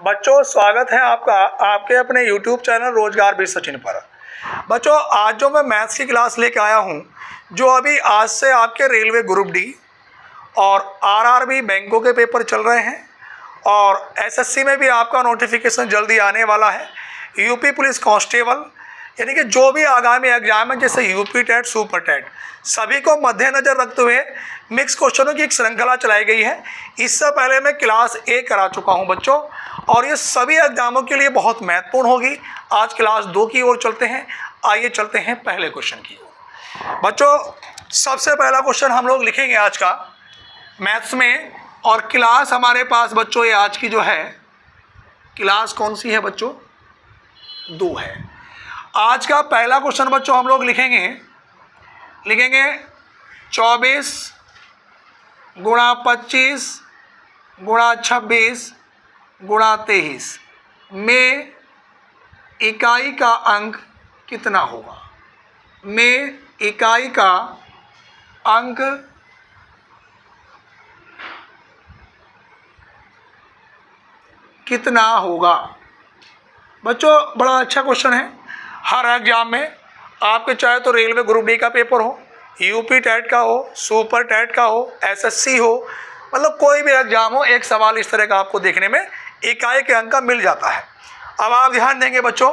बच्चों स्वागत है आपका आपके अपने YouTube चैनल रोजगार भी सचिन पर। बच्चों आज जो मैं मैथ्स की क्लास लेके आया हूँ, जो अभी आज से आपके रेलवे ग्रुप डी और आरआरबी बैंकों के पेपर चल रहे हैं और एसएससी में भी आपका नोटिफिकेशन जल्दी आने वाला है। यूपी पुलिस कांस्टेबल यानी कि जो भी आगामी एग्जाम है जैसे यूपी टेट, सुपर टेट, सभी को मद्देनजर रखते हुए मिक्स क्वेश्चनों की एक श्रृंखला चलाई गई है। इससे पहले मैं क्लास 1 करा चुका हूं बच्चों, और ये सभी एग्जामों के लिए बहुत महत्वपूर्ण होगी। आज क्लास 2 की ओर चलते हैं। आइए चलते हैं पहले क्वेश्चन की ओर। बच्चों सबसे पहला क्वेश्चन हम लोग लिखेंगे आज का मैथ्स में, और क्लास हमारे पास बच्चों ये आज की जो है क्लास कौन सी है बच्चों? 2 है। आज का पहला क्वेश्चन बच्चों हम लोग लिखेंगे 24 गुणा 25 गुणा 26 गुणा 23 में इकाई का अंक कितना होगा? में इकाई का अंक कितना होगा? बच्चों बड़ा अच्छा क्वेश्चन है। हर एग्जाम में आपके चाहे तो रेलवे ग्रुप डी का पेपर हो, यूपी टेट का हो, सुपर टेट का हो, एसएससी हो, मतलब कोई भी एग्जाम हो, एक सवाल इस तरह का आपको देखने में इकाई के अंक का मिल जाता है। अब आप ध्यान देंगे बच्चों,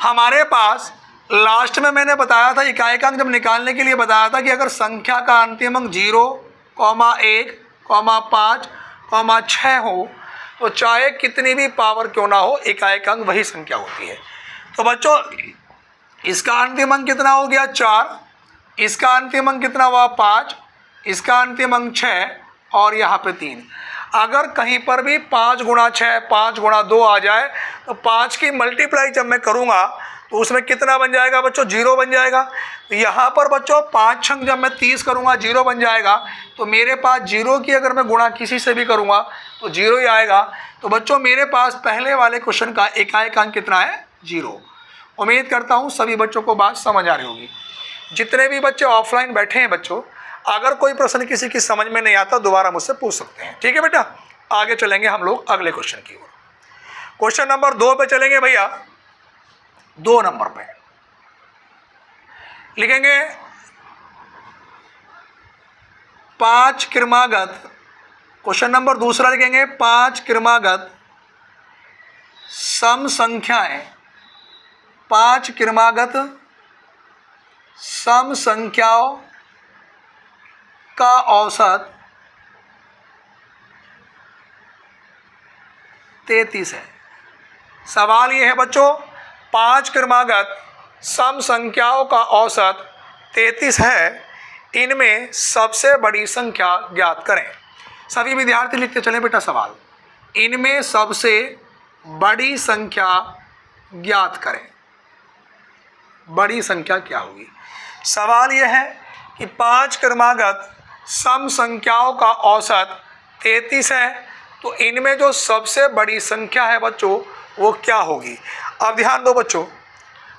हमारे पास लास्ट में मैंने बताया था इकाई का अंक जब निकालने के लिए बताया था कि अगर संख्या का अंतिम अंक 0, 1, 5, 6 हो तो चाहे कितनी भी पावर क्यों ना हो, इकाई का अंक वही संख्या होती है। तो बच्चों इसका अंतिम अंक कितना हो गया? 4, इसका अंतिम अंक कितना हुआ? 5, इसका अंतिम अंक 6 और यहाँ पे 3। अगर कहीं पर भी 5 गुणा 6, 5 गुणा 2 आ जाए तो 5 की मल्टीप्लाई जब मैं करूँगा तो उसमें कितना बन जाएगा बच्चों? 0 बन जाएगा। तो यहाँ पर बच्चों 5 छंग जब मैं 30 करूँगा 0 बन जाएगा। तो मेरे पास 0 की अगर मैं गुणा किसी से भी करूँगा तो 0 ही आएगा। तो बच्चों मेरे पास पहले वाले क्वेश्चन का इकाई का अंक कितना है? 0। उम्मीद करता हूँ सभी बच्चों को बात समझ आ रही होगी। जितने भी बच्चे ऑफलाइन बैठे हैं बच्चों, अगर कोई प्रश्न किसी की समझ में नहीं आता दोबारा मुझसे पूछ सकते हैं। ठीक है बेटा, आगे चलेंगे हम लोग अगले क्वेश्चन की ओर। क्वेश्चन नंबर 2 पे चलेंगे भैया। 2 नंबर पे लिखेंगे 5 क्रमागत। क्वेश्चन नंबर दूसरा लिखेंगे 5 क्रमागत सम संख्याएं। 5 क्रमागत सम संख्याओं का औसत 33 है। सवाल ये है बच्चों, 5 क्रमागत सम संख्याओं का औसत 33 है, इनमें सबसे बड़ी संख्या ज्ञात करें। सभी विद्यार्थी लिखते चलें बेटा सवाल, इनमें सबसे बड़ी संख्या ज्ञात करें। बड़ी संख्या क्या होगी? सवाल यह है कि 5 क्रमागत सम संख्याओं का औसत 33 है, तो इनमें जो सबसे बड़ी संख्या है बच्चों वो क्या होगी? अब ध्यान दो बच्चों,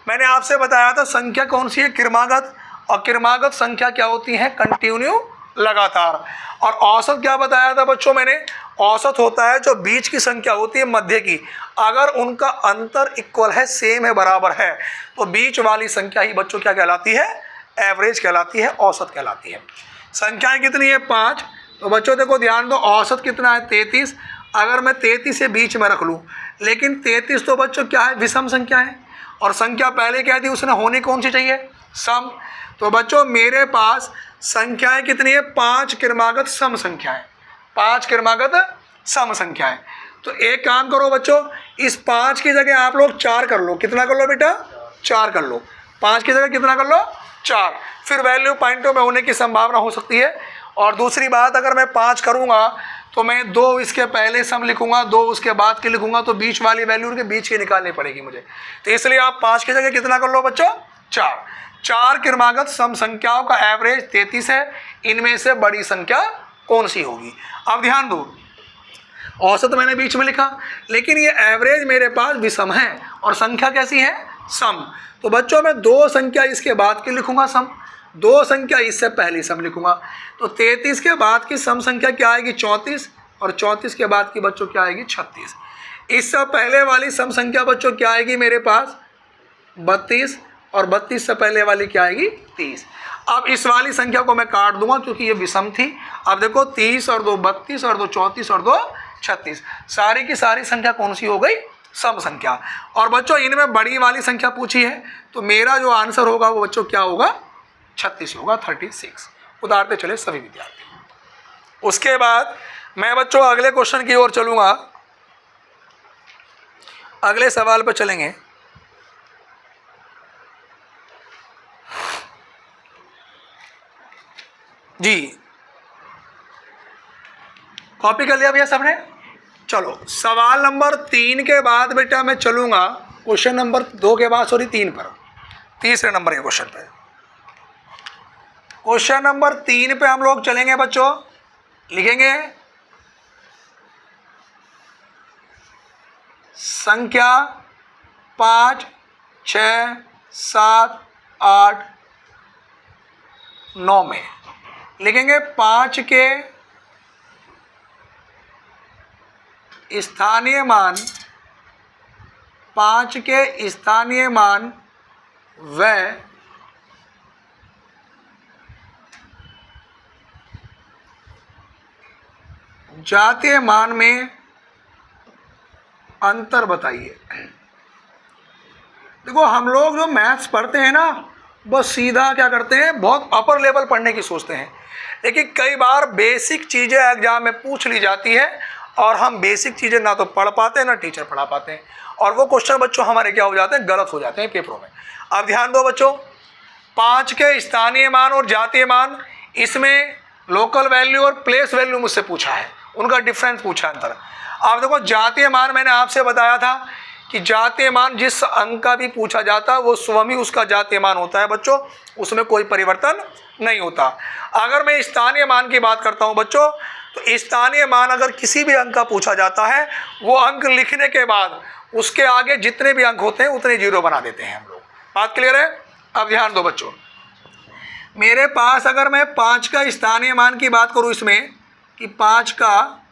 मैंने आपसे बताया था संख्या कौन सी है? क्रमागत। और क्रमागत संख्या क्या होती है? कंटिन्यू, लगातार। और औसत क्या बताया था बच्चों मैंने? औसत होता है जो बीच की संख्या होती है, मध्य की, अगर उनका अंतर इक्वल है, सेम है, बराबर है, तो बीच वाली संख्या ही बच्चों क्या कहलाती है? एवरेज कहलाती है, औसत कहलाती है। संख्याएं कितनी है? 5। तो बच्चों देखो ध्यान दो, औसत कितना है? 33। अगर मैं 33 से बीच में रख लूँ, लेकिन 33 तो बच्चों क्या है? विषम संख्या है, और संख्या पहले क्या थी? उसने होनी कौन सी चाहिए? सम। तो बच्चों मेरे पास संख्याएं कितनी है? 5 क्रमागत सम संख्याएं। 5 क्रमागत सम संख्याएं। तो एक काम करो बच्चों, इस 5 की जगह आप लोग 4 कर लो। कितना कर लो बेटा? 4 कर लो। 5 की जगह कितना कर लो? 4। फिर वैल्यू पॉइंटों में होने की संभावना हो सकती है। और दूसरी बात, अगर मैं 5 करूँगा तो मैं 2 इसके पहले सम लिखूंगा, 2 उसके बाद के लिखूंगा, तो बीच वाली वैल्यू के बीच की निकालनी पड़ेगी मुझे। तो इसलिए आप 5 की जगह कितना कर लो बच्चों? 4। 4 क्रमागत सम संख्याओं का एवरेज 33 है, इनमें से बड़ी संख्या कौन सी होगी? अब ध्यान दो, औसत मैंने बीच में लिखा, लेकिन ये एवरेज मेरे पास विषम है और संख्या कैसी है? सम। तो बच्चों मैं 2 संख्या इसके बाद की लिखूंगा सम, 2 संख्या इससे पहली सम लिखूंगा। तो 33 के बाद की सम संख्या क्या आएगी? 34। और 34 के बाद की बच्चों क्या आएगी 36। इससे पहले वाली सम संख्या बच्चों क्या आएगी मेरे पास 32 और 32 से पहले वाली क्या आएगी 30। अब इस वाली संख्या को मैं काट दूंगा क्योंकि ये विषम थी। अब देखो 30 और 2 32 और 2 34 और 2 36, सारी की सारी संख्या कौन सी हो गई सम संख्या। और बच्चों इनमें बड़ी वाली संख्या पूछी है तो मेरा जो आंसर होगा वो बच्चों क्या होगा 36 होगा 36। उतारते चले सभी विद्यार्थी। उसके बाद मैं बच्चों अगले क्वेश्चन की ओर चलूंगा, अगले सवाल पर चलेंगे। जी कॉपी कर लिया भैया सबने। चलो सवाल नंबर 3 के बाद बेटा मैं चलूंगा क्वेश्चन नंबर 2 के बाद सॉरी 3 पर, तीसरे नंबर के क्वेश्चन पे। क्वेश्चन नंबर 3 पे हम लोग चलेंगे बच्चों, लिखेंगे संख्या 5 6 7 8 9 में लिखेंगे 5 के स्थानीय मान, 5 के स्थानीय मान व जातीय मान में अंतर बताइए। देखो हम लोग जो मैथ्स पढ़ते हैं ना बस सीधा क्या करते हैं बहुत अपर लेवल पढ़ने की सोचते हैं, लेकिन कई बार बेसिक चीज़ें एग्जाम में पूछ ली जाती है और हम बेसिक चीज़ें ना तो पढ़ पाते हैं ना टीचर पढ़ा पाते हैं, और वो क्वेश्चन बच्चों हमारे क्या हो जाते हैं गलत हो जाते हैं पेपरों में। अब ध्यान दो बच्चों, 5 के स्थानीय मान और जातीय मान, इसमें लोकल वैल्यू और प्लेस वैल्यू मुझसे पूछा है, उनका डिफरेंस पूछा अंतर। अब देखो जातीय मान मैंने आपसे बताया था कि जातीय मान जिस अंक का भी पूछा जाता है वो स्वयं ही उसका जातीय मान होता है बच्चों, उसमें कोई परिवर्तन नहीं होता। अगर मैं स्थानीय मान की बात करता हूं बच्चों तो स्थानीय मान अगर किसी भी अंक का पूछा जाता है वो अंक लिखने के बाद उसके आगे जितने भी अंक होते हैं उतने जीरो बना देते हैं हम लोग। बात क्लियर है? अब ध्यान दो बच्चों, मेरे पास अगर मैं 5 का स्थानीय मान की बात करूं इसमें कि 5 का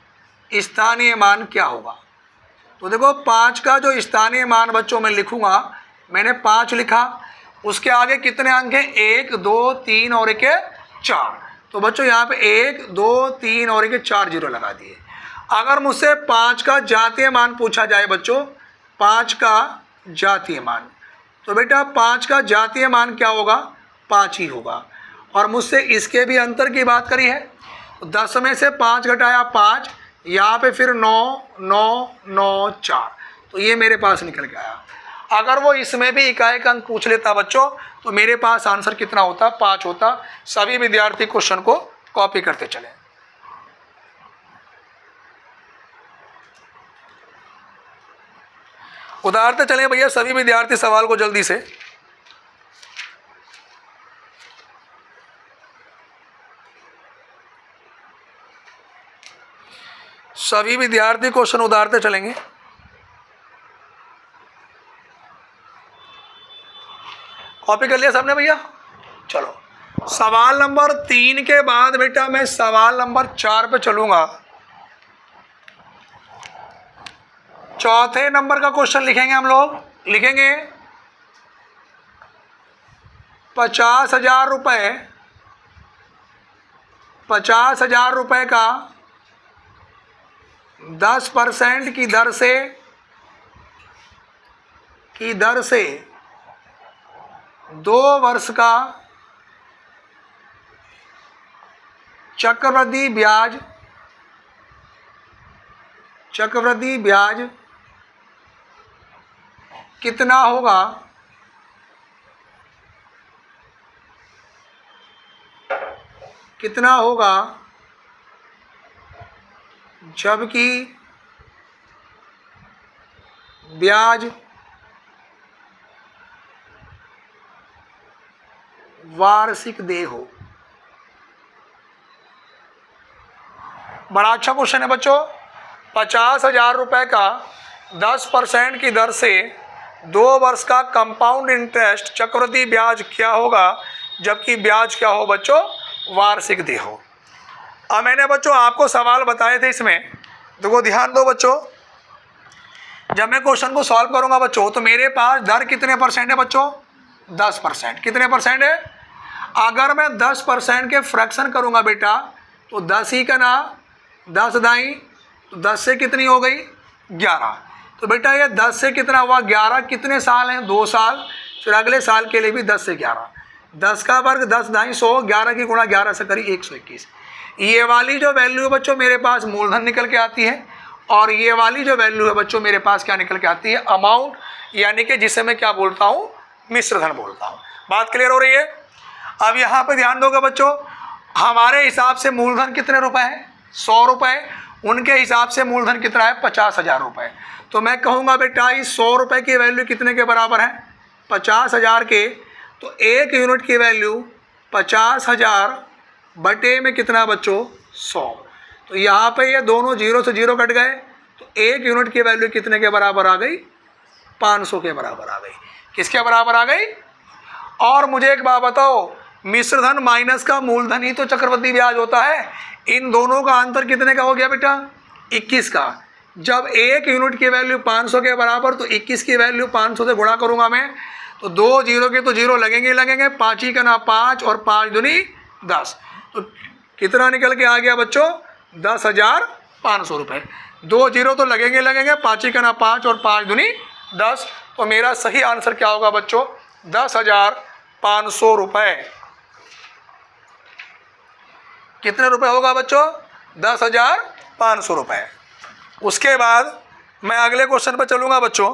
स्थानीय मान क्या होगा, तो देखो 5 का जो स्थानीय मान बच्चों मैं लिखूंगा, मैंने 5 लिखा, उसके आगे कितने अंक हैं 1 2 3 और 1 4, तो बच्चों यहाँ पे 1 2 3 और 1 4 जीरो लगा दिए। अगर मुझसे 5 का जातीय मान पूछा जाए बच्चों, 5 का जातीय मान, तो बेटा 5 का जातीय मान क्या होगा 5 ही होगा। और मुझसे इसके भी अंतर की बात करी है, 10 में से 5 घटाया 5, यहाँ पे फिर 9 9 9 4, तो ये मेरे पास निकल के आया। अगर वो इसमें भी इकाई का अंक पूछ लेता बच्चों तो मेरे पास आंसर कितना होता 5 होता। सभी विद्यार्थी क्वेश्चन को कॉपी करते चले। उतारते चले भैया सभी विद्यार्थी सवाल को जल्दी से। सभी विद्यार्थी क्वेश्चन उतारते चलेंगे। कॉपी कर लिया सबने भैया? चलो सवाल नंबर 3 के बाद बेटा मैं सवाल नंबर 4 पे चलूंगा। चौथे नंबर का क्वेश्चन लिखेंगे हम लोग, लिखेंगे 50,000 रुपये, 50,000 रुपये का 10% की दर से 2 वर्ष का चक्रवृद्धि ब्याज कितना होगा जबकि ब्याज वार्षिक देय हो। बड़ा अच्छा क्वेश्चन है बच्चों। 50,000 रुपये का 10% की दर से 2 वर्ष का कंपाउंड इंटरेस्ट चक्रवृद्धि ब्याज क्या होगा जबकि ब्याज क्या हो बच्चों वार्षिक देय हो। अब मैंने बच्चों आपको सवाल बताए थे इसमें देखो ध्यान दो बच्चों, जब मैं क्वेश्चन को सॉल्व करूंगा बच्चों तो मेरे पास दर कितने परसेंट है बच्चों? 10%। कितने परसेंट है? अगर मैं 10% के फ्रैक्शन करूंगा बेटा तो 10 ही का ना 10 दाई, तो 10 से कितनी हो गई? 11। तो बेटा ये 10 से कितना हुआ? 11। कितने साल हैं? 2 साल। फिर अगले साल के लिए भी 10 से 11, 10 का वर्ग 10 दाई 100, 11 की गुणा 11 से करी 121। ये वाली जो वैल्यू है बच्चों मेरे पास मूलधन निकल के आती है, और ये वाली जो वैल्यू है बच्चों मेरे पास क्या निकल के आती है? अमाउंट, यानी कि जिसे मैं क्या बोलता हूँ? मिश्र धन बोलता हूँ। बात क्लियर हो रही है? अब यहाँ पे ध्यान दोगे बच्चों, हमारे हिसाब से मूलधन कितने रुपए है? 100 रुपये। उनके हिसाब से मूलधन कितना है? 50,000 रुपये। तो मैं कहूँगा बेटा इस 100 रुपये की वैल्यू कितने के बराबर है? 50,000 के। तो 1 यूनिट की वैल्यू 50,000 बटे में कितना बच्चों? 100। तो यहाँ पे ये दोनों जीरो से जीरो कट गए, तो 1 यूनिट की वैल्यू कितने के बराबर आ गई? 500 के बराबर आ गई। किसके बराबर आ गई? और मुझे एक बात बताओ, मिश्रधन माइनस का मूलधन ही तो चक्रवृद्धि ब्याज होता है। इन दोनों का अंतर कितने का हो गया बेटा? 21 का। जब 1 यूनिट की वैल्यू 500 के बराबर, तो 21 की वैल्यू 500 से गुणा करूंगा मैं, तो 2 जीरो के तो जीरो लगेंगे ही लगेंगे। 5 ही का ना 5 और 5 दूनी 10। तो कितना निकल के आ गया बच्चों? 10,500 रुपये। 2 जीरो तो लगेंगे लगेंगे, 5 ही का ना 5 और 5 दूनी 10। तो मेरा सही आंसर क्या होगा बच्चों? 10,500 रुपये। कितने रुपए होगा बच्चों? 10,500 रुपये। उसके बाद मैं अगले क्वेश्चन पर चलूंगा बच्चों।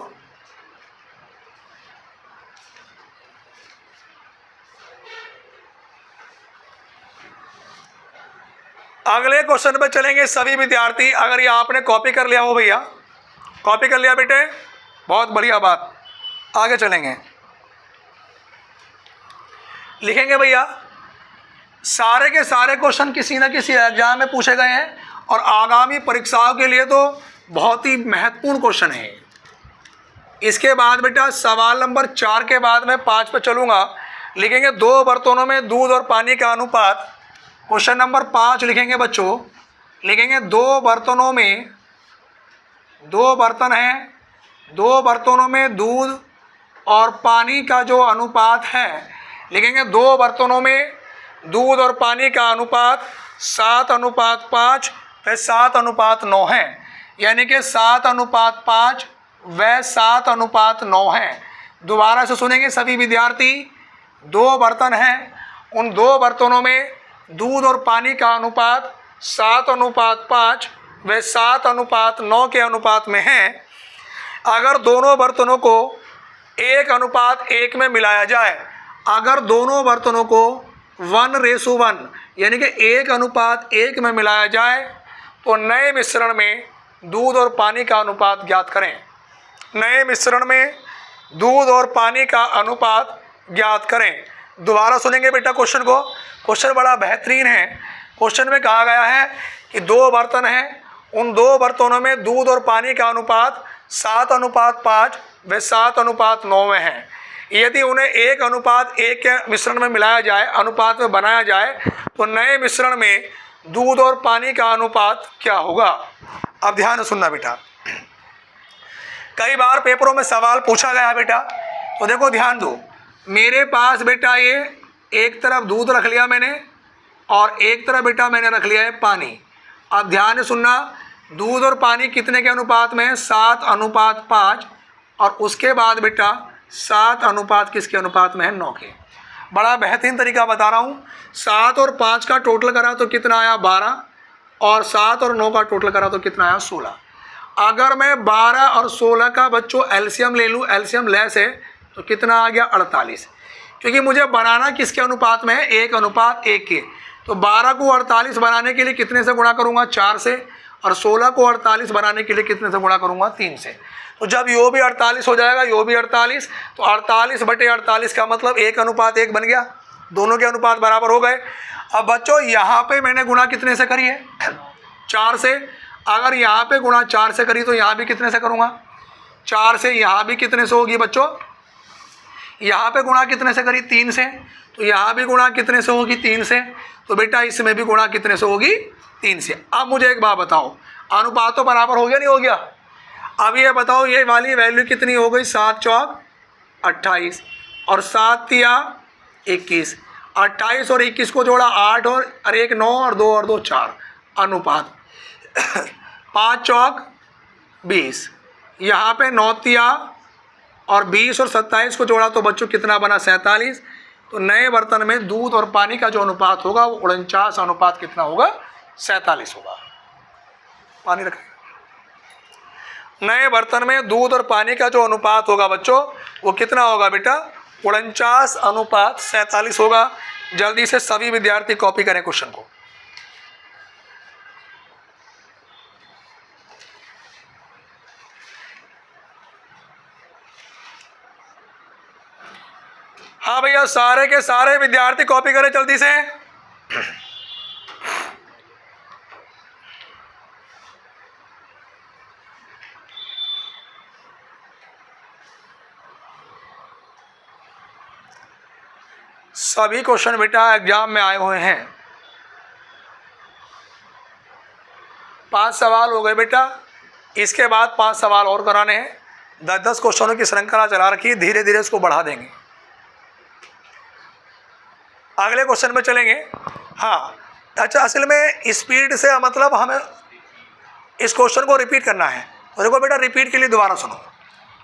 अगले क्वेश्चन पर चलेंगे सभी विद्यार्थी। अगर ये आपने कॉपी कर लिया हो भैया, कॉपी कर लिया बेटे, बहुत बढ़िया बात। आगे चलेंगे, लिखेंगे भैया सारे के सारे क्वेश्चन किसी न किसी एग्जाम में पूछे गए हैं, और आगामी परीक्षाओं के लिए तो बहुत ही महत्वपूर्ण क्वेश्चन है। इसके बाद बेटा सवाल नंबर 4 के बाद मैं 5 पे चलूँगा। लिखेंगे 2 बर्तनों में दूध और पानी का अनुपात। क्वेश्चन नंबर 5 लिखेंगे बच्चों, लिखेंगे 2 बर्तनों में, 2 बर्तन हैं, 2 बर्तनों में दूध और पानी का जो अनुपात है, लिखेंगे 2 बर्तनों में दूध और पानी का अनुपात 7:5 व 7:9 है। यानी कि 7:5 व 7:9 है। दोबारा से सुनेंगे सभी विद्यार्थी। 2 बर्तन हैं, उन 2 बर्तनों में दूध और पानी का अनुपात 7:5 व 7:9 के अनुपात में है। अगर दोनों बर्तनों को 1:1 में मिलाया जाए, अगर दोनों बर्तनों को 1:1 यानी कि 1:1 में मिलाया जाए, तो नए मिश्रण में दूध और पानी का अनुपात ज्ञात करें। नए मिश्रण में दूध और पानी का अनुपात ज्ञात करें। दोबारा सुनेंगे बेटा क्वेश्चन को। क्वेश्चन बड़ा बेहतरीन है। क्वेश्चन में कहा गया है कि 2 बर्तन हैं, उन 2 बर्तनों में दूध और पानी का अनुपात 7:5 व 7:9 में है। यदि उन्हें 1:1 के मिश्रण में मिलाया जाए, अनुपात में बनाया जाए, तो नए मिश्रण में दूध और पानी का अनुपात क्या होगा? अब ध्यान से सुनना बेटा, कई बार पेपरों में सवाल पूछा गया है बेटा। तो देखो ध्यान दो, मेरे पास बेटा ये एक तरफ दूध रख लिया मैंने, और एक तरफ बेटा मैंने रख लिया है पानी। अब ध्यान से सुनना, दूध और पानी कितने के अनुपात में है? 7:5। और उसके बाद बेटा 7 किसके अनुपात में है? 9 के। बड़ा बेहतरीन तरीका बता रहा हूँ। 7 और 5 का टोटल करा तो कितना आया? 12। और 7 और 9 का टोटल करा तो कितना आया? 16। अगर मैं 12 और 16 का बच्चों एलसीएम ले लूँ, एलसीएम लेस है, तो कितना आ गया? 48। क्योंकि मुझे बनाना किसके अनुपात में है? 1:1 के। तो 12 को 48 बनाने के लिए कितने से गुणा करूँगा? 4 से। और 16 को 48 बनाने के लिए कितने से गुणा करूँगा? 3 से। तो जब यो भी 48 हो जाएगा, यो भी 48, तो 48/48 का मतलब 1:1 बन गया। दोनों के अनुपात बराबर हो गए। अब बच्चों यहाँ पे मैंने गुणा कितने से करी है? 4 से। अगर यहाँ पे गुणा 4 से करी तो यहाँ भी कितने से करूँगा? 4 से। यहाँ भी कितने से होगी बच्चों? यहाँ पे गुणा कितने से करी? 3 से। तो यहाँ भी गुणा कितने से होगी? 3 से। तो बेटा इसमें भी गुणा कितने से होगी? 3 से। अब मुझे एक बात बताओ, अनुपात तो बराबर हो गया, नहीं हो गया? अब ये बताओ ये वाली वैल्यू कितनी हो गई? 7 चौक 28 और 7 तिया 21, 28 और 21 को जोड़ा 8 और 1 9 और 2 और 2 4 अनुपात 5 चौक 20, यहाँ पे 9 तिया और 20 और 27 को जोड़ा तो बच्चों कितना बना? 47। तो नए बर्तन में दूध और पानी का जो अनुपात होगा वो 49 अनुपात कितना होगा? 47 होगा। पानी रखें। नए बर्तन में दूध और पानी का जो अनुपात होगा बच्चों वो कितना होगा बेटा? 49 अनुपात 47 होगा। जल्दी से सभी विद्यार्थी कॉपी करें क्वेश्चन को। हाँ भैया, सारे के सारे विद्यार्थी कॉपी करें जल्दी से। सभी क्वेश्चन बेटा एग्जाम में आए हुए हैं। 5 सवाल हो गए बेटा, इसके बाद 5 सवाल और कराने हैं। 10-10 क्वेश्चनों की श्रृंखला चला रखी, धीरे धीरे इसको बढ़ा देंगे। अगले क्वेश्चन में चलेंगे। हाँ अच्छा, असल में स्पीड से मतलब हमें इस क्वेश्चन को रिपीट करना है। तो देखो बेटा, रिपीट के लिए दोबारा सुनो।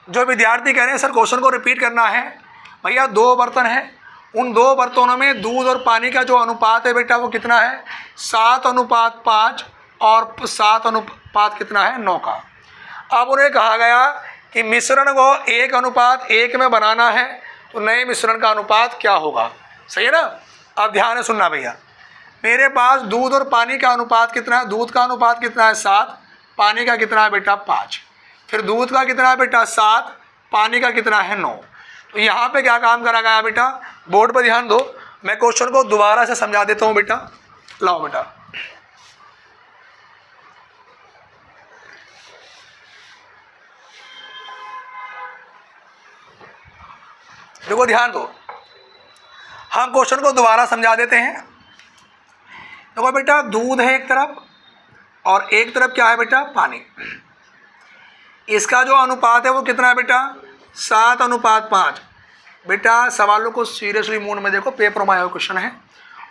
जो विद्यार्थी कह रहे हैं सर क्वेश्चन को रिपीट करना है, भैया 2 बर्तन हैं, उन 2 बर्तनों में दूध और पानी का जो अनुपात है बेटा वो कितना है? 7:5 और 7 अनुपात कितना है? 9 का। अब उन्हें कहा गया कि मिश्रण को 1:1 में बनाना है, तो नए मिश्रण का अनुपात क्या होगा? सही है ना? अब ध्यान से सुनना भैया, मेरे पास दूध और पानी का अनुपात कितना है? दूध का अनुपात कितना है? 7, पानी का कितना है बेटा? 5। फिर दूध का कितना है बेटा? 7, पानी का कितना है? 9। तो यहाँ पे क्या काम करा गया बेटा? बोर्ड पर ध्यान दो, मैं क्वेश्चन को दोबारा से समझा देता हूँ बेटा। लाओ बेटा, देखो ध्यान दो, हम क्वेश्चन को दोबारा समझा देते हैं। देखो बेटा, दूध है एक तरफ और एक तरफ क्या है बेटा? पानी। इसका जो अनुपात है वो कितना है बेटा? 7:5। बेटा सवालों को सीरियसली मूड में देखो, पेपर में आया हुआ क्वेश्चन है।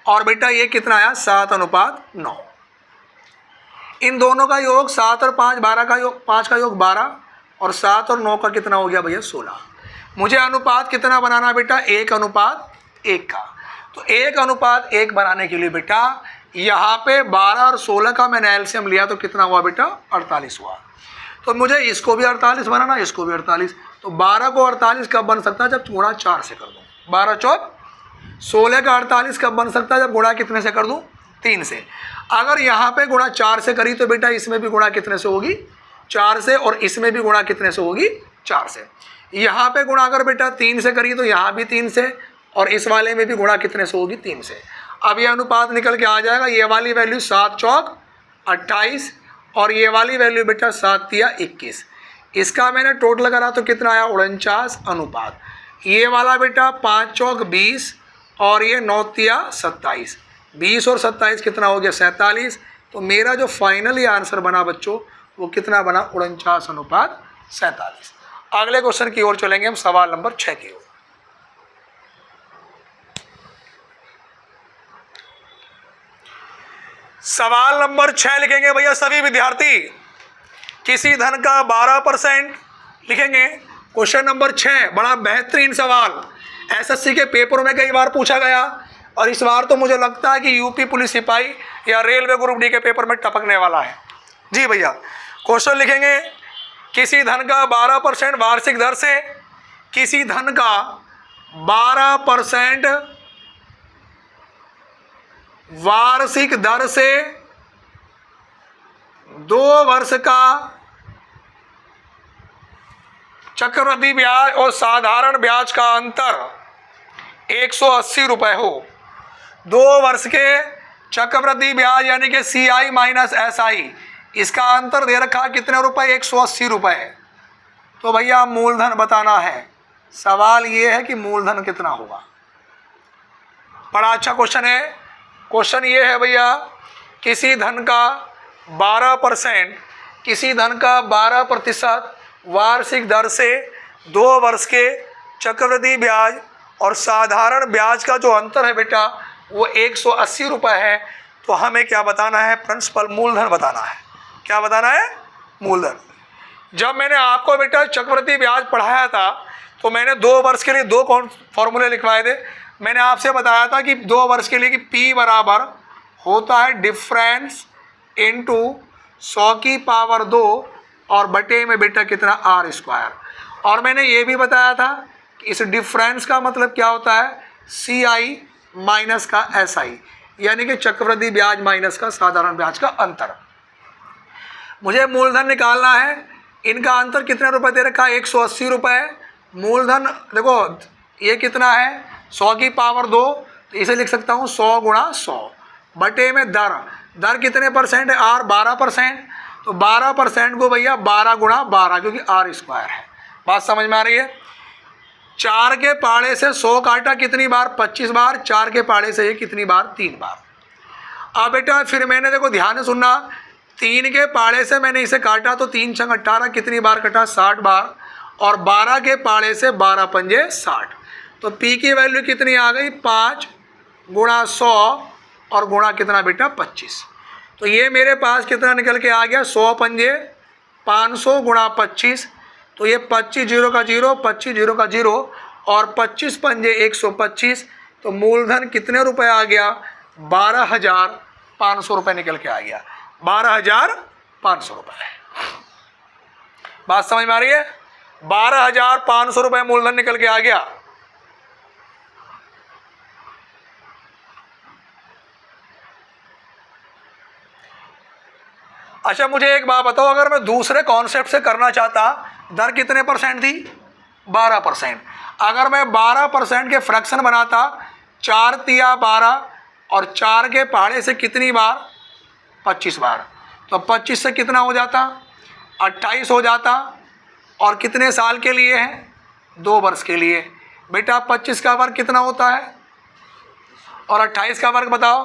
और बेटा ये कितना आया? 7:9। इन दोनों का योग 7 और 5 12 का योग, 5 का योग 12 और 7 और 9 का कितना हो गया भैया? 16। मुझे अनुपात कितना बनाना बेटा? 1:1 का। तो 1:1 बनाने के लिए बेटा यहाँ पे 12 और 16 का मैंने एलसीएम लिया तो कितना हुआ बेटा? 48 हुआ। तो मुझे इसको भी 48 बनाना, इसको भी 48। तो 12 को 48 कब बन सकता है? जब गुणा 4 से कर दूँ। 12 चौक 16 का 48 कब बन सकता है? जब गुणा कितने से कर दूँ? 3 से। अगर यहाँ पे गुणा 4 से करी तो बेटा इसमें भी गुणा कितने से होगी? 4 से। और इसमें भी गुणा कितने से होगी? 4 से। यहाँ पे गुणा अगर बेटा 3 से करी तो यहाँ भी 3 से, और इस वाले में भी गुणा कितने से होगी? 3 से। अब ये अनुपात निकल के आ जाएगा, ये वाली वैल्यू 7 चौक 28 और ये वाली वैल्यू बेटा 7 तिया 21। इसका मैंने टोटल करा तो कितना आया? 49 अनुपात। ये वाला बेटा 5 चौक 20 और ये 9 तिया 27। 20 और 27 कितना हो गया? 47। तो मेरा जो फाइनली आंसर बना बच्चों वो कितना बना? 49 अनुपात 47। अगले क्वेश्चन की ओर चलेंगे हम, सवाल नंबर 6 की ओर। सवाल नंबर 6 लिखेंगे भैया सभी विद्यार्थी। किसी धन का 12% लिखेंगे। क्वेश्चन नंबर 6 बड़ा बेहतरीन सवाल, एसएससी के पेपर में कई बार पूछा गया और इस बार तो मुझे लगता है कि यूपी पुलिस सिपाही या रेलवे ग्रुप डी के पेपर में टपकने वाला है। जी भैया, क्वेश्चन लिखेंगे किसी धन का 12% वार्षिक दर से, किसी धन का 12% वार्षिक दर से 2 वर्ष का चक्रवृद्धि ब्याज और साधारण ब्याज का अंतर 180 रुपये हो। 2 वर्ष के चक्रवृद्धि ब्याज यानी कि CI माइनस SI, इसका अंतर दे रखा कितने रुपए? 180 रुपये। तो भैया मूलधन बताना है। सवाल ये है कि मूलधन कितना होगा। बड़ा अच्छा क्वेश्चन है। क्वेश्चन ये है भैया, किसी धन का 12% किसी धन का 12% वार्षिक दर से 2 वर्ष के चक्रवृद्धि ब्याज और साधारण ब्याज का जो अंतर है बेटा वो 180 रुपये है। तो हमें क्या बताना है? प्रिंसिपल मूलधन बताना है। क्या बताना है? मूलधन। जब मैंने आपको बेटा चक्रवृद्धि ब्याज पढ़ाया था तो मैंने 2 वर्ष के लिए 2 फॉर्मूले लिखवाए थे। मैंने आपसे बताया था कि 2 वर्ष के लिए कि P बराबर होता है डिफरेंस इंटू 100 की पावर 2 और बटे में बेटा कितना R²। और मैंने ये भी बताया था कि इस डिफरेंस का मतलब क्या होता है? CI माइनस का SI, यानी कि चक्रवृद्धि ब्याज माइनस का साधारण ब्याज का अंतर। मुझे मूलधन निकालना है। इनका अंतर कितने रुपए दे रखा है? 180 रुपये। मूलधन देखो ये कितना है? 100 की पावर 2, तो इसे लिख सकता हूँ 100 गुणा 100 बटे में दर कितने परसेंट है? R 12%। तो 12% को भैया 12 गुणा 12 क्योंकि R² है। बात समझ में आ रही है? 4 के पाड़े से 100 काटा कितनी बार? 25 बार। 4 के पाड़े से ये कितनी बार? 3 बार। अब बेटा फिर मैंने देखो ध्यान से सुनना, 3 के पाड़े से मैंने इसे काटा तो 3 छंग 18 कितनी बार कटा? 60 बार। और 12 के पाड़े से 12 पंजे 60। तो P की वैल्यू कितनी आ गई? 5 गुणा 100 और गुणा कितना बेटा? 25। तो ये मेरे पास कितना निकल के आ गया? 100 पंजे 500 गुणा 25। तो ये 25 0 का 0, 25 0 का 0 और 25 पंजे 125। तो मूलधन कितने रुपए आ गया? 12,500 रुपये निकल के आ गया। 12,500 रुपये। बात समझ में आ रही है? 12,500 रुपये मूलधन निकल के आ गया। अच्छा मुझे एक बात बताओ, अगर मैं दूसरे कॉन्सेप्ट से करना चाहता, दर कितने परसेंट थी? 12%। अगर मैं 12% के फ्रैक्शन बनाता, 4 तिया 12 और 4 के पहाड़े से कितनी बार? 25 बार। तो 25 से कितना हो जाता? 28 हो जाता। और कितने साल के लिए है? 2 वर्ष के लिए। बेटा 25 का वर्ग कितना होता है? और 28 का वर्ग बताओ।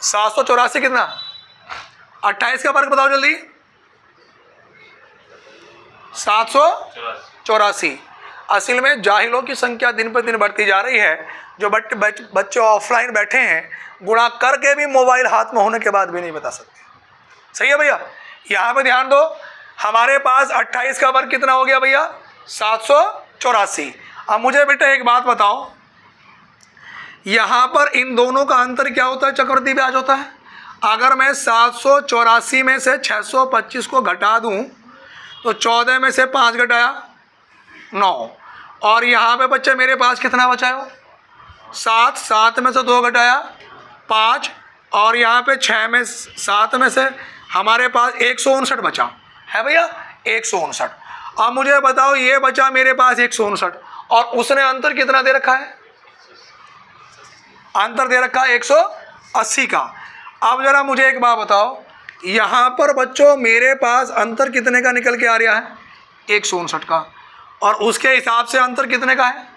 784 कितना? 28 का वर्ग बताओ जल्दी। 784। असल में जाहिलों की संख्या दिन पर दिन बढ़ती जा रही है। जो बच्चे ऑफलाइन बैठे हैं, गुणा करके भी मोबाइल हाथ में होने के बाद भी नहीं बता सकते। सही है भैया? यहाँ पे ध्यान दो, हमारे पास 28 का वर्ग कितना हो गया भैया? 784। अब मुझे बेटा एक बात बताओ, यहाँ पर इन दोनों का अंतर क्या होता है? चक्रवृद्धि ब्याज होता है। अगर मैं 784 में से 625 को घटा दूँ तो 14 में से 5 घटाया 9। और यहाँ पे बच्चे मेरे पास कितना बचा है? 7। 7 में से 2 घटाया 5 और यहाँ पे 6 में 7 में से हमारे पास 159 बचा है भैया, 159। अब मुझे बताओ, ये बचा मेरे पास 159 और उसने अंतर कितना दे रखा है? अंतर दे रखा है 180 का। अब जरा मुझे एक बात बताओ, यहाँ पर बच्चों मेरे पास अंतर कितने का निकल के आ रहा है? 159 का। और उसके हिसाब से अंतर कितने का है?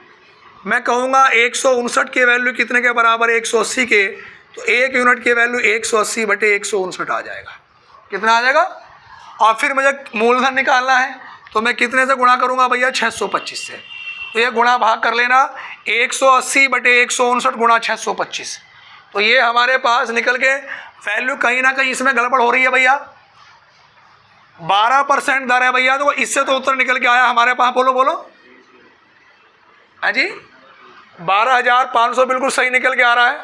मैं कहूँगा 159 की वैल्यू कितने के बराबर है? 180 के। तो 1 यूनिट की वैल्यू 180 बटे 159 आ जाएगा। कितना आ जाएगा? और फिर मुझे मूलधन निकालना है तो मैं कितने से गुणा करूँगा भैया? 625 से। तो ये गुणा भाग कर लेना, 180 बटे 159 गुणा 625। तो ये हमारे पास निकल के वैल्यू कहीं ना कहीं इसमें गड़बड़ हो रही है भैया। 12% दर है भैया, तो इससे तो उत्तर निकल के आया हमारे पास। बोलो बोलो हाँ जी, 12,500 बिल्कुल सही निकल के आ रहा है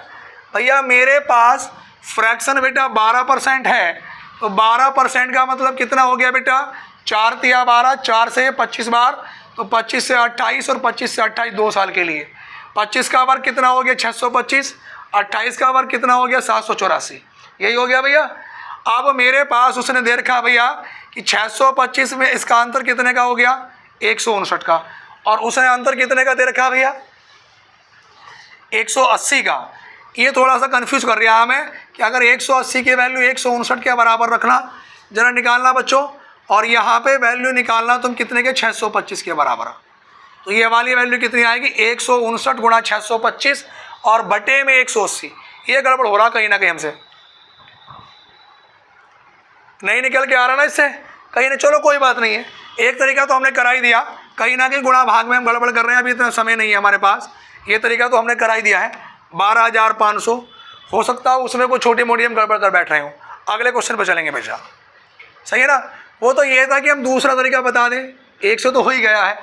भैया। मेरे पास फ्रैक्शन बेटा 12% है, तो 12% का मतलब कितना हो गया बेटा? 4 तिया 12, 4 से 25 बार, तो 25 से 28 और 25 से 28 2 साल के लिए। 25 का वर्ग कितना हो गया? 625। 28 का वर्ग कितना हो गया? 784। यही हो गया भैया। अब मेरे पास उसने दे रखा भैया कि 625 में इसका अंतर कितने का हो गया? 159 का। और उसने अंतर कितने का दे रखा भैया? 180 का। ये थोड़ा सा कंफ्यूज कर रहा है हमें कि अगर 180 की वैल्यू 159 के बराबर रखना, जरा निकालना बच्चों। और यहाँ पे वैल्यू निकालना तुम कितने के? 625 के बराबर। तो ये वाली वैल्यू कितनी आएगी? 159 गुणा 625 और बटे में 180। ये गड़बड़ हो रहा कहीं ना कहीं हमसे। नहीं निकल के आ रहा ना इससे कहीं ना, चलो कोई बात नहीं है, एक तरीका तो हमने करा ही दिया, कहीं ना कहीं गुणा भाग में हम गड़बड़ कर रहे हैं, अभी इतना समय नहीं है हमारे पास, ये तरीका तो हमने करा ही दिया है। 12,500 हो सकता है उसमें कोई छोटी मोटी हम गड़बड़ कर बैठ रहे हो। अगले क्वेश्चन पर चलेंगे बेटा, सही है ना। वो तो ये था कि हम दूसरा तरीका बता दें, 100 तो हो ही गया है।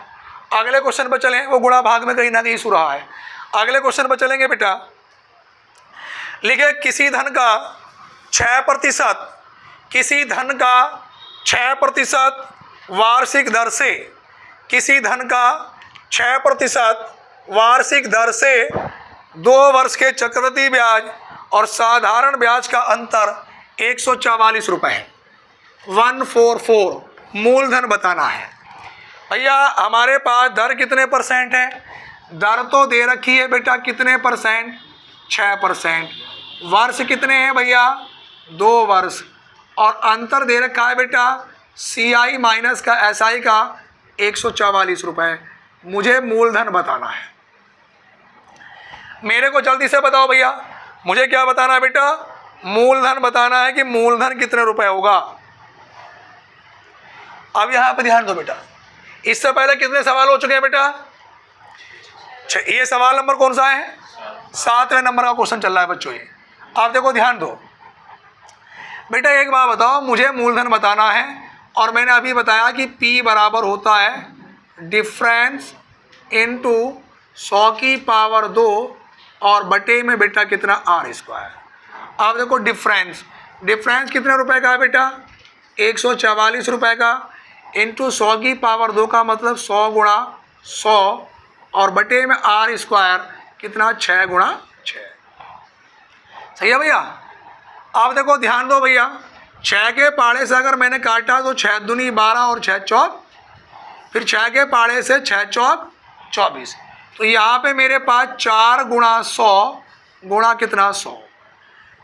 अगले क्वेश्चन पर चलें, वो गुणा भाग में कहीं ना कहीं इशू रहा है। अगले क्वेश्चन पर चलेंगे बेटा, लिखे किसी धन का 6%, किसी धन का 6% वार्षिक दर से, किसी धन का 6% वार्षिक दर से 2 वर्ष के चक्रवृद्धि ब्याज और साधारण ब्याज का अंतर 144 रुपये है। 144 मूलधन बताना है भैया। हमारे पास दर कितने परसेंट है? दर तो दे रखी है बेटा कितने परसेंट? 6%। वर्ष कितने हैं भैया? 2 वर्ष। और अंतर दे रखा है बेटा CI माइनस का SI का 144 रुपये। मुझे मूलधन बताना है। मेरे को जल्दी से बताओ भैया, मुझे क्या बताना है बेटा? मूलधन बताना है कि मूलधन कितने रुपए होगा। अब यहां पे ध्यान दो बेटा, इससे पहले कितने सवाल हो चुके हैं बेटा? ये सवाल नंबर कौन सा है? 7वें नंबर का क्वेश्चन चल रहा है बच्चों। ये आप देखो, ध्यान दो बेटा। एक बात बताओ, मुझे मूलधन बताना है और मैंने अभी बताया कि P बराबर होता है डिफरेंस इनटू 100 की पावर 2 और बटे में बेटा कितना R²। आप देखो डिफरेंस, डिफरेंस कितने रुपए का है बेटा? 144 रुपये का, इंटू 100 की पावर 2 का मतलब 100 गुणा 100 और बटे में R² कितना? 6 गुणा 6। सही है भैया। आप देखो ध्यान दो भैया, 6 के पाड़े से अगर मैंने काटा तो 6 दूनी 12 और 6 चौक, फिर 6 के पाड़े से 6 चौक 24। तो यहाँ पे मेरे पास 4 गुणा 100 गुणा कितना? 100।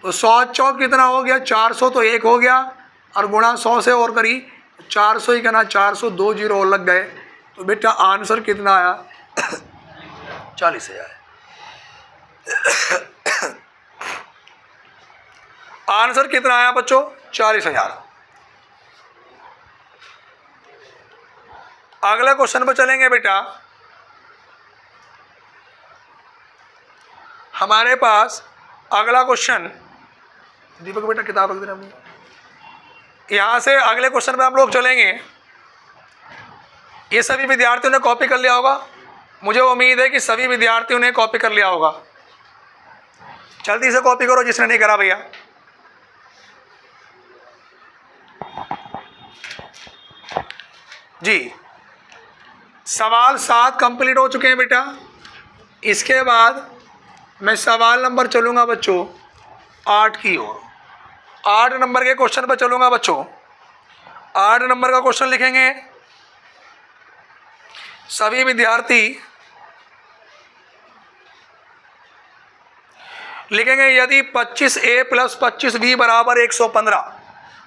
तो 100 चौक कितना हो गया? 400। तो 1 हो गया और गुणा 100 से और करी 400 ही करना, 400 2 जीरो और लग गए। तो बेटा आंसर कितना आया? 40,000। आंसर कितना आया बच्चों? 40,000। अगले क्वेश्चन पर चलेंगे बेटा। हमारे पास अगला क्वेश्चन, दीपक बेटा किताब रख देना। यहाँ से अगले क्वेश्चन पे हम लोग चलेंगे। ये सभी विद्यार्थियों ने कॉपी कर लिया होगा, मुझे उम्मीद है कि सभी विद्यार्थियों ने कॉपी कर लिया होगा। जल्दी से कॉपी करो जिसने नहीं करा भैया। जी, सवाल 7 कंप्लीट हो चुके हैं बेटा। इसके बाद मैं सवाल नंबर चलूँगा बच्चों 8 की ओर। 8 नंबर के क्वेश्चन पर चलूँगा बच्चों। 8 नंबर का क्वेश्चन लिखेंगे सभी विद्यार्थी, लिखेंगे यदि 25A + 25B बराबर 115।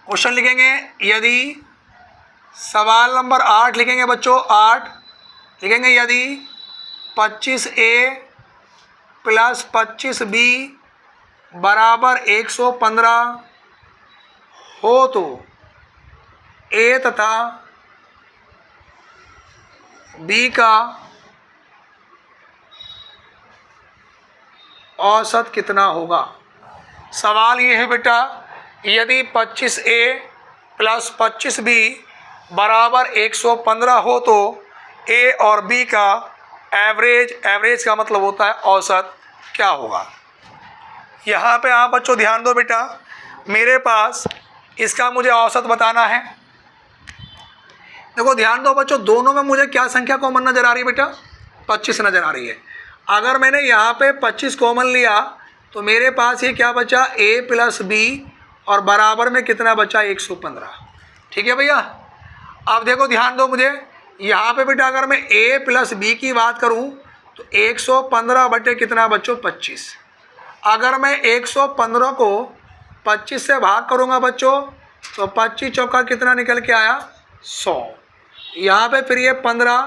क्वेश्चन लिखेंगे यदि, सवाल नंबर 8 लिखेंगे बच्चों। 8 लिखेंगे यदि 25A + 25B बराबर 115 हो तो A तथा B का औसत कितना होगा। सवाल ये है बेटा, यदि 25A + 25B बराबर 115 हो तो A और B का एवरेज, एवरेज का मतलब होता है औसत, क्या होगा। यहाँ पे आप बच्चों ध्यान दो बेटा, मेरे पास इसका मुझे औसत बताना है। देखो ध्यान दो बच्चों, दोनों में मुझे क्या संख्या कॉमन नज़र आ रही है बेटा? 25 नज़र आ रही है। अगर मैंने यहाँ पे 25 कॉमन लिया तो मेरे पास ये क्या बचा? A + B और बराबर में कितना बचा? 115। ठीक है भैया। अब देखो ध्यान दो मुझे, यहाँ पे बेटा अगर मैं A + B की बात करूँ तो 115 बटे कितना बच्चों? 25। अगर मैं 115 को 25 से भाग करूँगा बच्चों तो 25 चौका कितना निकल के आया? 100। यहाँ पे फिर ये 15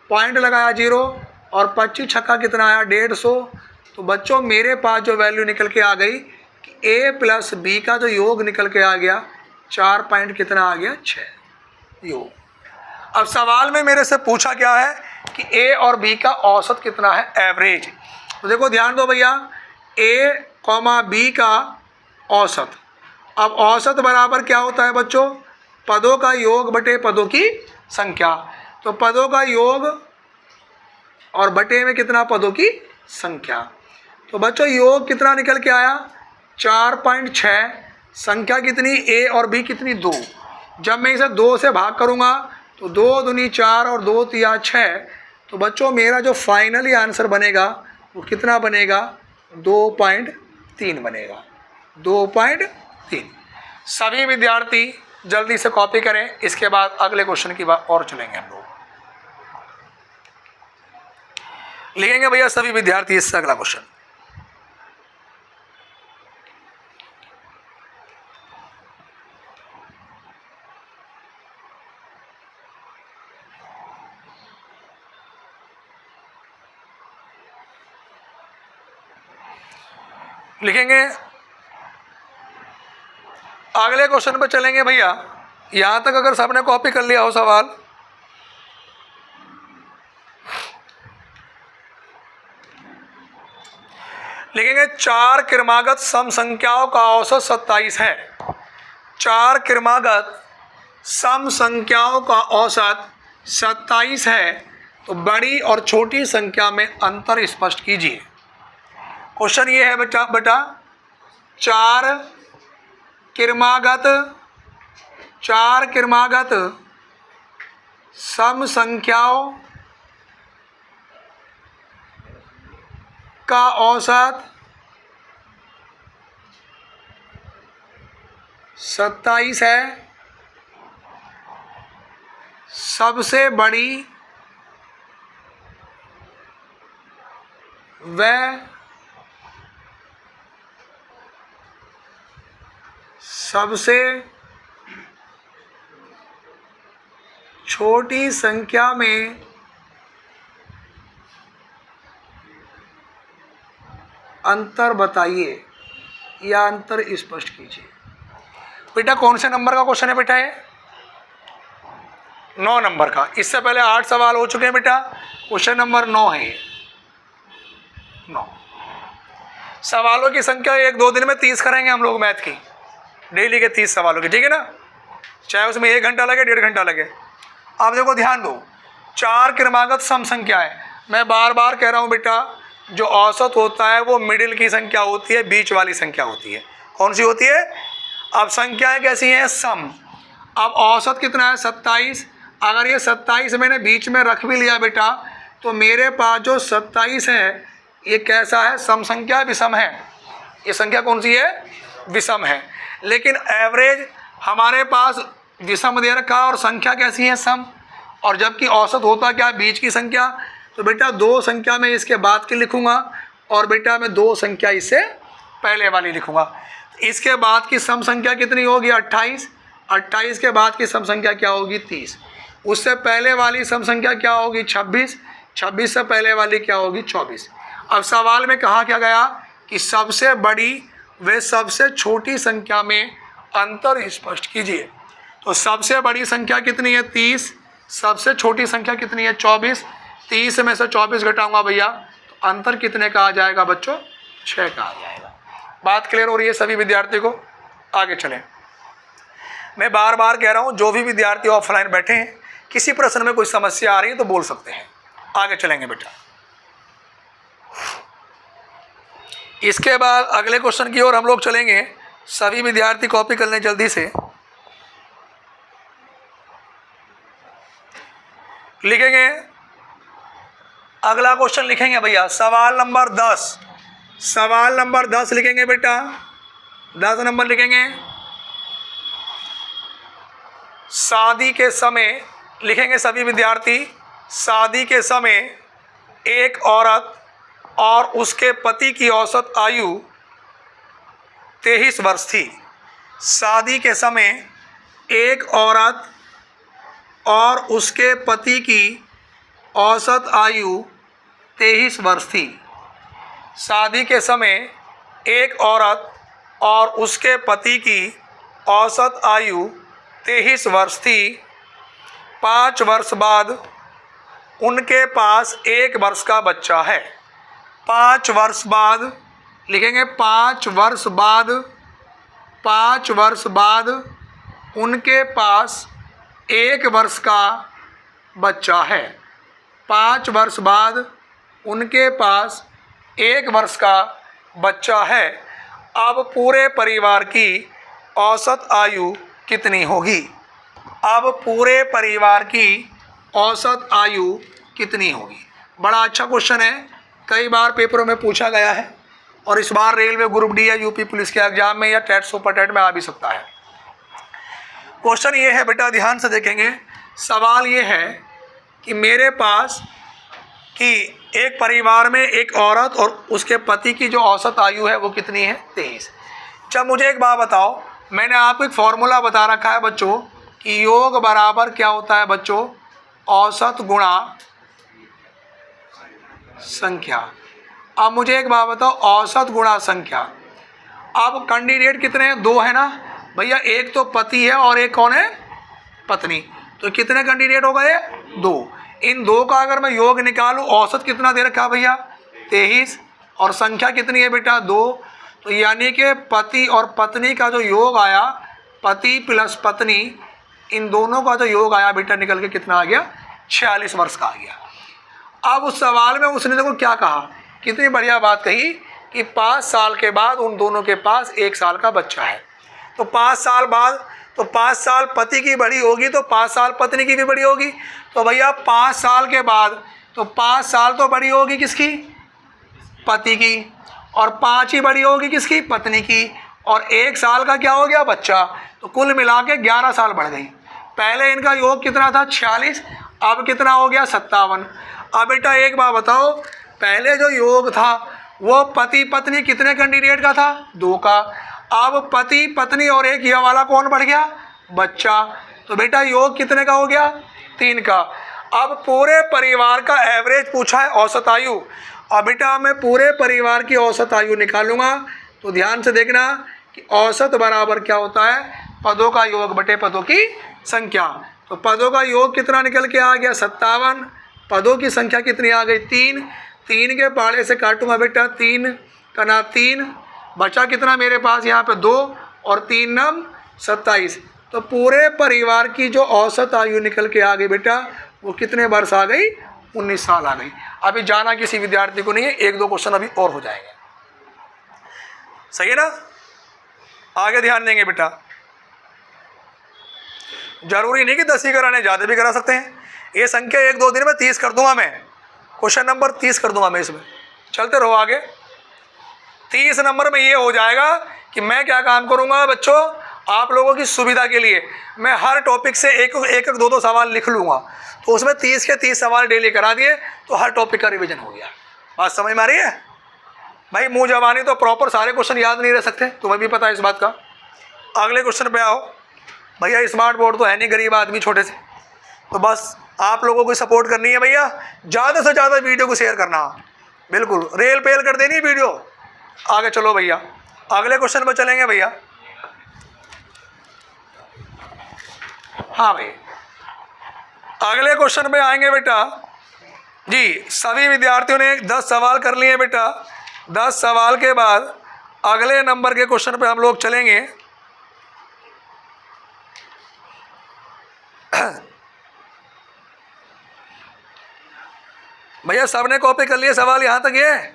पॉइंट लगाया 0 और 25 छक्का कितना आया? 150। तो बच्चों मेरे पास जो वैल्यू निकल के आ गई कि A + B का जो योग निकल के आ गया 4 पॉइंट कितना आ गया 6 योग। अब सवाल में मेरे से पूछा क्या है कि ए और बी का औसत कितना है, एवरेज। तो देखो ध्यान दो भैया, ए कॉमा बी का औसत। अब औसत बराबर क्या होता है बच्चों, पदों का योग बटे पदों की संख्या। तो पदों का योग और बटे में कितना, पदों की संख्या। तो बच्चों योग कितना निकल के आया 4.6, संख्या कितनी ए और बी कितनी 2। जब मैं इसे 2 से भाग करूँगा तो 2 दूनी 4 और 2 तिया 6। तो बच्चों मेरा जो फाइनली आंसर बनेगा वो कितना बनेगा, 2.3 बनेगा, 2.3। सभी विद्यार्थी जल्दी से कॉपी करें, इसके बाद अगले क्वेश्चन की बात और चलेंगे हम लोग। लिखेंगे भैया सभी विद्यार्थी इससे अगला क्वेश्चन। लिखेंगे अगले क्वेश्चन पर चलेंगे भैया। यहां तक अगर सबने कॉपी कर लिया हो सवाल, लिखेंगे 4 क्रमागत सम संख्याओं का औसत 27 है। 4 क्रमागत सम संख्याओं का औसत 27 है। तो बड़ी और छोटी संख्या में अंतर स्पष्ट कीजिए। क्वेश्चन ये है बेटा 4 क्रमागत सम संख्याओं का औसत 27 है। सबसे बड़ी व सबसे छोटी संख्या में अंतर बताइए या अंतर स्पष्ट कीजिए। बेटा कौन से नंबर का क्वेश्चन है बेटा ये, 9 नंबर का। इससे पहले 8 सवाल हो चुके हैं बेटा, क्वेश्चन नंबर 9 है ये। 9 सवालों की संख्या 1-2 दिन में 30 करेंगे हम लोग मैथ की, डेली के 30 सवालों की, ठीक है ना, चाहे उसमें 1 घंटा लगे 1.5 घंटा लगे। अब देखो ध्यान दो, 4 क्रमागत सम संख्या है। मैं बार बार कह रहा हूँ बेटा, जो औसत होता है वो मिडिल की संख्या होती है, बीच वाली संख्या होती है। कौन सी होती है? अब संख्याएं कैसी हैं? सम। अब औसत कितना है? 27। अगर ये 27 मैंने बीच में रख भी लिया बेटा, तो मेरे पास जो 27 है ये कैसा है? सम संख्या, विषम है। ये संख्या कौन सी है? विषम है। लेकिन एवरेज हमारे पास विषम दे रखा और संख्या कैसी है? सम। और जबकि औसत होता क्या? बीच की संख्या। तो बेटा 2 संख्या में इसके बाद की लिखूंगा और बेटा मैं 2 संख्या इससे पहले वाली लिखूंगा। इसके बाद की सम संख्या कितनी होगी? 28। 28 के बाद की सम संख्या क्या होगी? 30। उससे पहले वाली सम संख्या क्या होगी? 26। 26 से पहले वाली क्या होगी? 24। अब सवाल में कहा क्या गया कि सबसे बड़ी व सबसे छोटी संख्या में अंतर स्पष्ट कीजिए। तो सबसे बड़ी संख्या कितनी है? 30। सबसे छोटी संख्या कितनी है? 24। 30 में से 24 घटाऊंगा भैया, तो अंतर कितने का आ जाएगा बच्चों? 6 का आ जाएगा। बात क्लियर हो रही है सभी विद्यार्थी को? आगे चलें। मैं बार बार कह रहा हूं, जो भी विद्यार्थी ऑफलाइन बैठे हैं, किसी प्रश्न में कोई समस्या आ रही है तो बोल सकते हैं। आगे चलेंगे बेटा। इसके बाद अगले क्वेश्चन की ओर हम लोग चलेंगे। सभी विद्यार्थी कॉपी कर लें जल्दी से। लिखेंगे अगला क्वेश्चन, लिखेंगे भैया सवाल नंबर 10। सवाल नंबर 10 लिखेंगे बेटा, 10 नंबर लिखेंगे। शादी के समय, लिखेंगे सभी विद्यार्थी, शादी के समय एक औरत और उसके पति की औसत आयु 23 वर्ष थी। शादी के समय एक औरत और उसके पति की औसत आयु 23 वर्ष थी। शादी के समय एक औरत और उसके पति की औसत आयु 23 वर्ष थी। 5 वर्ष बाद उनके पास 1 वर्ष का बच्चा है। 5 वर्ष बाद लिखेंगे 5 वर्ष बाद, 5 वर्ष बाद उनके पास 1 वर्ष का बच्चा है। 5 वर्ष बाद उनके पास 1 वर्ष का बच्चा है। अब पूरे परिवार की औसत आयु कितनी होगी? अब पूरे परिवार की औसत आयु कितनी होगी? बड़ा अच्छा क्वेश्चन है, कई बार पेपरों में पूछा गया है और इस बार रेलवे ग्रुप डी या यूपी पुलिस के एग्जाम में या टेट सुपर टेट में आ भी सकता है। क्वेश्चन ये है बेटा, ध्यान से देखेंगे। सवाल ये है कि मेरे पास कि एक परिवार में एक औरत और उसके पति की जो औसत आयु है वो कितनी है? 23। जब मुझे एक बात बताओ, मैंने आपको एक फॉर्मूला बता रखा है बच्चों कि योग बराबर क्या होता है बच्चों? औसत गुणा संख्या। अब मुझे एक बात बताओ, औसत गुणा संख्या। अब कैंडिडेट कितने हैं? 2 है ना भैया, एक तो पति है और एक कौन है? पत्नी। तो कितने कैंडिडेट हो गए? 2। इन 2 का अगर मैं योग निकालूं, औसत कितना दे रखा है भैया? 23। और संख्या कितनी है बेटा? 2। तो यानी कि पति और पत्नी का जो योग आया, पति प्लस पत्नी, इन दोनों का जो योग आया बेटा निकल के कितना आ गया? 46 वर्ष का आ गया। अब उस सवाल में उसने देखो क्या कहा, कितनी बढ़िया बात कही कि 5 साल के बाद उन दोनों के पास 1 साल का बच्चा है। तो 5 साल बाद, तो 5 साल पति की बड़ी होगी तो 5 साल पत्नी की भी बड़ी होगी। तो भैया 5 साल के बाद तो 5 साल तो बड़ी होगी किसकी? पति की। और 5 ही बड़ी होगी किसकी? पत्नी की। और 1 साल का क्या हो गया? बच्चा। तो कुल मिला के 11 साल बढ़ गई। पहले इनका योग कितना था? 46। अब कितना हो गया? 57। अब बेटा एक बात बताओ, पहले जो योग था वो पति पत्नी कितने कैंडिडेट का था? 2 का। अब पति पत्नी और एक यह वाला कौन बढ़ गया? बच्चा। तो बेटा योग कितने का हो गया? 3 का। अब पूरे परिवार का एवरेज पूछा है, औसत आयु। अब बेटा मैं पूरे परिवार की औसत आयु निकालूंगा, तो ध्यान से देखना कि औसत बराबर क्या होता है? पदों का योग बटे पदों की संख्या। तो पदों का योग कितना निकल के आ गया? 57। पदों की संख्या कितनी आ गई? 3। 3 के पाड़े से काटूंगा बेटा, 3 का ना 3, बचा कितना मेरे पास यहाँ पे? 2 और 3 नम 27। तो पूरे परिवार की जो औसत आयु निकल के आ गई बेटा, वो कितने वर्ष आ गई? 19 साल आ गई। अभी जाना किसी विद्यार्थी को नहीं है, 1-2 क्वेश्चन अभी और हो जाएंगे। सही है ना? आगे ध्यान देंगे बेटा। जरूरी नहीं कि 10 ही कराने, ज़्यादा भी करा सकते हैं। ये संख्या 1-2 दिन में 30 कर दूंगा मैं, क्वेश्चन नंबर 30 कर दूंगा मैं इसमें। चलते रहो आगे। 30 नंबर में ये हो जाएगा कि मैं क्या काम करूंगा बच्चों, आप लोगों की सुविधा के लिए मैं हर टॉपिक से एक 2 सवाल लिख लूँगा। तो उसमें 30 के 30 सवाल डेली करा दिए तो हर टॉपिक का रिवीजन हो गया। बात समझ में आ रही है भाई? मुँह जबानी तो प्रॉपर सारे क्वेश्चन याद नहीं रह सकते, तुम्हें भी पता है इस बात का। अगले क्वेश्चन पे आओ भैया। स्मार्ट बोर्ड तो है नहीं, गरीब आदमी छोटे से, तो बस आप लोगों को सपोर्ट करनी है भैया। ज़्यादा से ज़्यादा वीडियो को शेयर करना, बिल्कुल रेल पेल कर देनी वीडियो। आगे चलो भैया, अगले क्वेश्चन पर चलेंगे भैया। हाँ भाई, अगले क्वेश्चन पे आएंगे बेटा जी। सभी विद्यार्थियों ने 10 सवाल कर लिए बेटा। 10 सवाल के बाद अगले नंबर के क्वेश्चन पे हम लोग चलेंगे। भैया सबने कॉपी कर लिए सवाल? यहाँ तक ये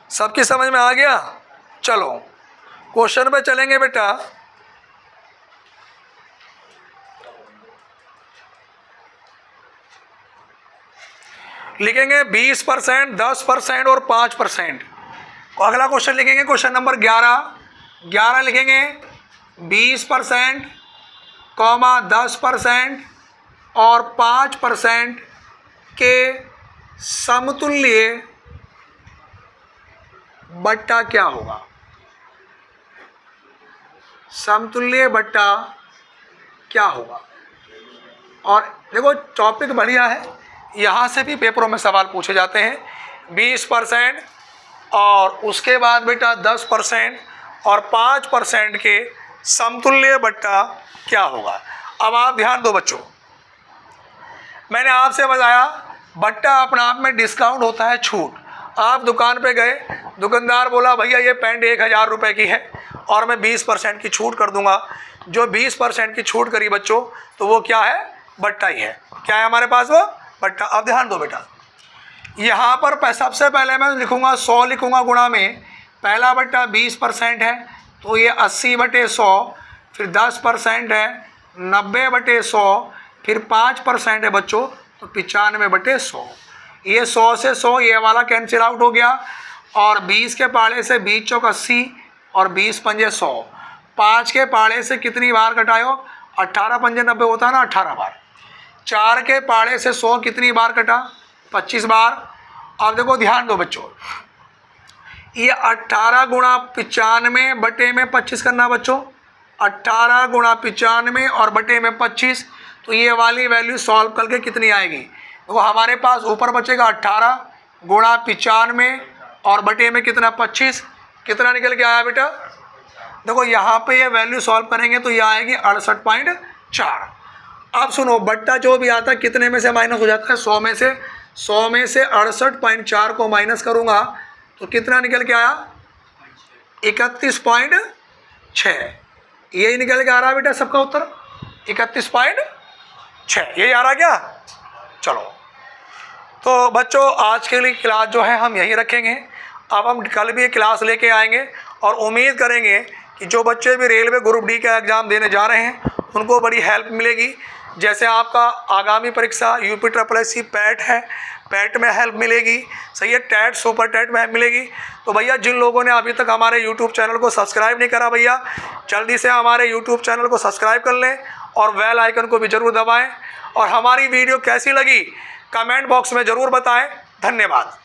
सबकी समझ में आ गया? चलो क्वेश्चन पे चलेंगे बेटा। लिखेंगे 20%, 10% और 5%। अगला क्वेश्चन लिखेंगे क्वेश्चन नंबर 11 लिखेंगे 20%, 10% और 5% के समतुल्य बट्टा क्या होगा? समतुल्य बट्टा क्या होगा? और देखो टॉपिक बढ़िया है, यहाँ से भी पेपरों में सवाल पूछे जाते हैं। 20% और उसके बाद बेटा 10% और 5% के समतुल्य बट्टा क्या होगा। अब आप ध्यान दो बच्चों, मैंने आपसे बताया बट्टा अपने आप में डिस्काउंट होता है, छूट। आप दुकान पे गए, दुकानदार बोला भैया ये पैंट 1000 रुपये की है और मैं 20% की छूट कर दूंगा। जो 20% की छूट करी बच्चों, तो वो क्या है, बट्टा ही है। क्या है हमारे पास, वो बट्टा। अब ध्यान दो बेटा, यहाँ पर सबसे पहले मैं लिखूंगा 100 लिखूंगा गुणा में, पहला बट्टा 20% है तो ये 80/100, फिर 10% है 90/100, फिर 5% है बच्चों तो 95/100। ये 100 से 100 ये वाला कैंसिल आउट हो गया, और 20 के पाड़े से 20 चौक 80 और 20 पंजे 100। 5 के पाड़े से कितनी बार कटायो, 18 पंजे 90 होता है ना, 18 बार। 4 के पाड़े से 100 कितनी बार कटा, 25 बार। अब देखो ध्यान दो बच्चों, ये 18 गुणा 95 बटे में 25 करना बच्चों, 18 गुणा 95 और बटे में 25, तो ये वाली वैल्यू सॉल्व करके कितनी आएगी, वो हमारे पास ऊपर बचेगा 18 गुणा 95 और बटे में कितना 25, कितना निकल के आया बेटा। देखो यहाँ पे ये वैल्यू सॉल्व करेंगे तो ये आएगी 68.4। अब सुनो, बट्टा जो भी आता है कितने में से माइनस हो जाता है, 100 में से। 100 में से 68.4 को माइनस करूँगा तो कितना निकल के आया, 31.6। यही निकल के आ रहा है बेटा सबका उत्तर, 31.6 यही आ रहा क्या। चलो तो बच्चों आज के लिए क्लास जो है हम यहीं रखेंगे। अब हम कल भी क्लास लेके आएंगे और उम्मीद करेंगे कि जो बच्चे भी रेलवे ग्रुप डी का एग्ज़ाम देने जा रहे हैं उनको बड़ी हेल्प मिलेगी। जैसे आपका आगामी परीक्षा UPSSC पैट है, पैट में हेल्प मिलेगी, सही है, टैट सुपर टैट में हेल्प मिलेगी। तो भैया जिन लोगों ने अभी तक हमारे YouTube चैनल को सब्सक्राइब नहीं करा, भैया जल्दी से हमारे YouTube चैनल को सब्सक्राइब कर लें और बेल आइकन को भी ज़रूर दबाएं। और हमारी वीडियो कैसी लगी कमेंट बॉक्स में ज़रूर बताएं। धन्यवाद।